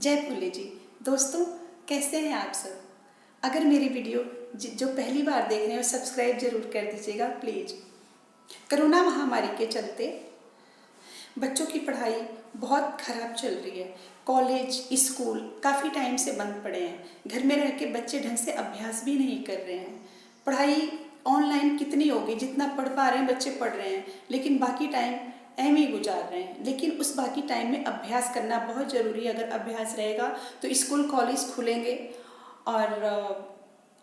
जय भोले जी। दोस्तों, कैसे हैं आप सब। अगर मेरी वीडियो जो पहली बार देख रहे हैं सब्सक्राइब जरूर कर दीजिएगा प्लीज़। कोरोना महामारी के चलते बच्चों की पढ़ाई बहुत ख़राब चल रही है। कॉलेज स्कूल काफ़ी टाइम से बंद पड़े हैं। घर में रह के बच्चे ढंग से अभ्यास भी नहीं कर रहे हैं। पढ़ाई ऑनलाइन कितनी होगी, जितना पढ़ पा रहे हैं बच्चे पढ़ रहे हैं, लेकिन बाकी टाइम ऐਵੇਂ ही गुजार रहे हैं। लेकिन उस बाकी टाइम में अभ्यास करना बहुत ज़रूरी है। अगर अभ्यास रहेगा तो स्कूल कॉलेज खुलेंगे और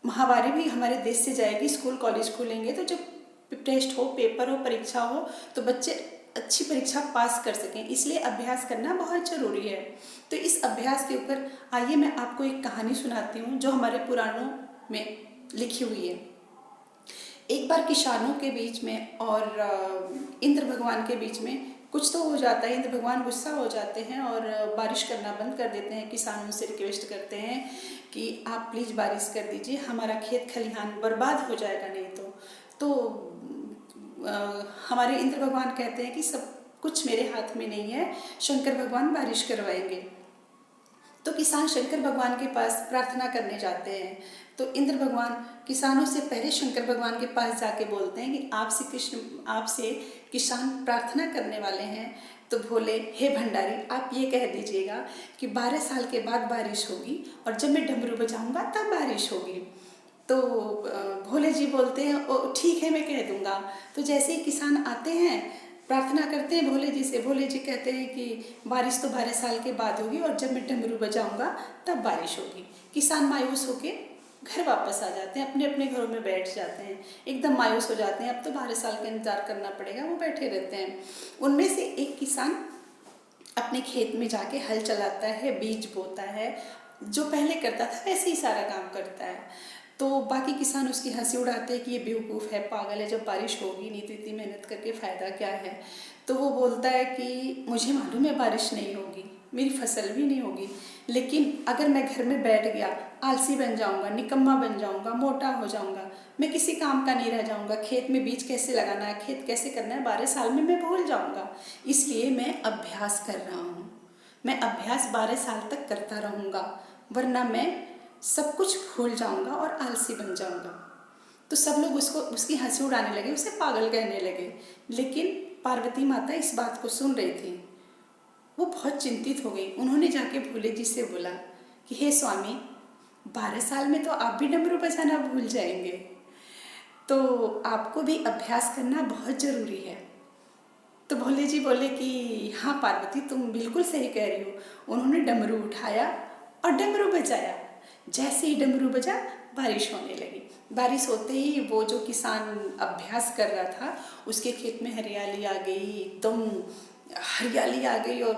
महामारी भी हमारे देश से जाएगी। स्कूल कॉलेज खुलेंगे तो जब टेस्ट हो, पेपर हो, परीक्षा हो तो बच्चे अच्छी परीक्षा पास कर सकें। इसलिए अभ्यास करना बहुत ज़रूरी है। तो इस अभ्यास के ऊपर आइए मैं आपको एक कहानी सुनाती हूँ जो हमारे पुराणों में लिखी हुई है। एक बार किसानों के बीच में और इंद्र भगवान के बीच में कुछ तो हो जाता है। इंद्र भगवान गुस्सा हो जाते हैं और बारिश करना बंद कर देते हैं। किसानों से रिक्वेस्ट करते हैं कि आप प्लीज़ बारिश कर दीजिए, हमारा खेत खलिहान बर्बाद हो जाएगा नहीं तो हमारे इंद्र भगवान कहते हैं कि सब कुछ मेरे हाथ में नहीं है, शंकर भगवान बारिश करवाएंगे। तो किसान शंकर भगवान के पास प्रार्थना करने जाते हैं। तो इंद्र भगवान किसानों से पहले शंकर भगवान के पास जाके बोलते हैं कि आपसे किसान प्रार्थना करने वाले हैं। तो भोले, हे भंडारी, आप ये कह दीजिएगा कि 12 साल के बाद बारिश होगी और जब मैं डमरू बजाऊंगा तब बारिश होगी। तो भोले जी बोलते हैं ओ ठीक है, मैं कह दूंगा। तो जैसे ही किसान आते हैं, प्रार्थना करते हैं भोले जी से। भोले जी कहते हैं कि बारिश तो 12 साल के बाद होगी और जब मैं डमरू बजाऊंगा तब बारिश होगी। किसान मायूस होके घर वापस आ जाते हैं, अपने अपने घरों में बैठ जाते हैं। एकदम मायूस हो जाते हैं, अब तो 12 साल का इंतजार करना पड़ेगा। वो बैठे रहते हैं। उनमें से एक किसान अपने खेत में जाके हल चलाता है, बीज बोता है, जो पहले करता था वैसे ही सारा काम करता है। तो बाकी किसान उसकी हंसी उड़ाते हैं कि ये बेवकूफ़ है, पागल है, जब बारिश होगी नहीं तो इतनी मेहनत करके फ़ायदा क्या है। तो वो बोलता है कि मुझे मालूम है बारिश नहीं होगी, मेरी फसल भी नहीं होगी, लेकिन अगर मैं घर में बैठ गया आलसी बन जाऊंगा, निकम्मा बन जाऊंगा, मोटा हो जाऊंगा, मैं किसी काम का नहीं रह जाऊंगा। खेत में बीज कैसे लगाना है, खेत कैसे करना है 12 साल में मैं भूल जाऊंगा। इसलिए मैं अभ्यास कर रहा हूँ। मैं अभ्यास 12 साल तक करता रहूँगा, वरना मैं सब कुछ भूल जाऊंगा और आलसी बन जाऊंगा। तो सब लोग उसकी हंसी उड़ाने लगे, उसे पागल कहने लगे। लेकिन पार्वती माता इस बात को सुन रही थी। वो बहुत चिंतित हो गई। उन्होंने जाके भोले जी से बोला कि हे स्वामी, 12 साल में तो आप भी डमरू बजाना भूल जाएंगे, तो आपको भी अभ्यास करना बहुत ज़रूरी है। तो भोले जी बोले कि हाँ पार्वती, तुम बिल्कुल सही कह रही हो। उन्होंने डमरू उठाया और डमरू बजाया। जैसे ही डमरू बजा, बारिश होने लगी। बारिश होते ही वो जो किसान अभ्यास कर रहा था उसके खेत में हरियाली आ गई, एकदम हरियाली आ गई और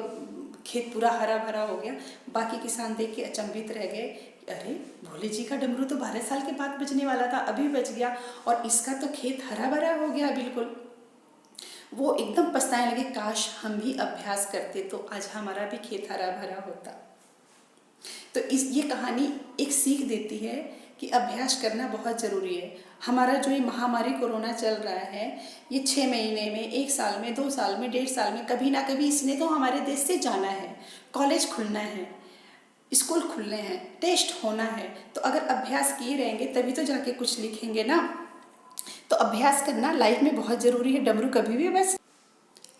खेत पूरा हरा भरा हो गया। बाकी किसान देख के अचंभित रह गए, अरे भोले जी का डमरू तो 12 साल के बाद बजने वाला था, अभी बज गया और इसका तो खेत हरा भरा हो गया बिल्कुल। वो एकदम पछताने लगे, काश हम भी अभ्यास करते तो आज हमारा भी खेत हरा भरा होता। तो ये कहानी एक सीख देती है कि अभ्यास करना बहुत ज़रूरी है। हमारा जो ये महामारी कोरोना चल रहा है, ये 6 महीने में, 1 साल में, 2 साल में, 1.5 साल में, कभी ना कभी इसने तो हमारे देश से जाना है। कॉलेज खुलना है, स्कूल खुलने हैं, टेस्ट होना है। तो अगर अभ्यास किए रहेंगे तभी तो जाके कुछ लिखेंगे ना। तो अभ्यास करना लाइफ में बहुत ज़रूरी है। डमरू कभी भी बस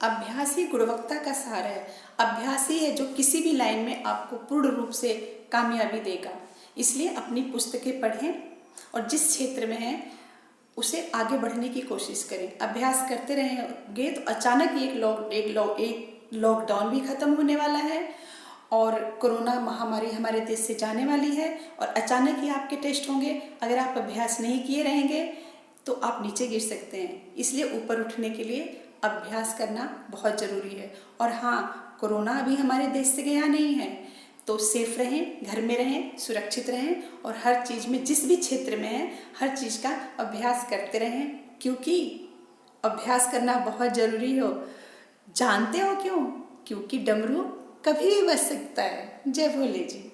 अभ्यास ही गुणवत्ता का सार है। अभ्यास ही है जो किसी भी लाइन में आपको पूर्ण रूप से कामयाबी देगा। इसलिए अपनी पुस्तकें पढ़ें और जिस क्षेत्र में हैं उसे आगे बढ़ने की कोशिश करें। अभ्यास करते रहेंगे तो अचानक ही एक लॉकडाउन भी ख़त्म होने वाला है और कोरोना महामारी हमारे देश से जाने वाली है और अचानक ही आपके टेस्ट होंगे। अगर आप अभ्यास नहीं किए रहेंगे तो आप नीचे गिर सकते हैं। इसलिए ऊपर उठने के लिए अभ्यास करना बहुत ज़रूरी है। और हाँ, कोरोना अभी हमारे देश से गया नहीं है, तो सेफ रहें, घर में रहें, सुरक्षित रहें और हर चीज़ में, जिस भी क्षेत्र में है, हर चीज़ का अभ्यास करते रहें, क्योंकि अभ्यास करना बहुत ज़रूरी हो। जानते हो क्यों? क्योंकि डमरू कभी भी बज सकता है। जय भोले जी।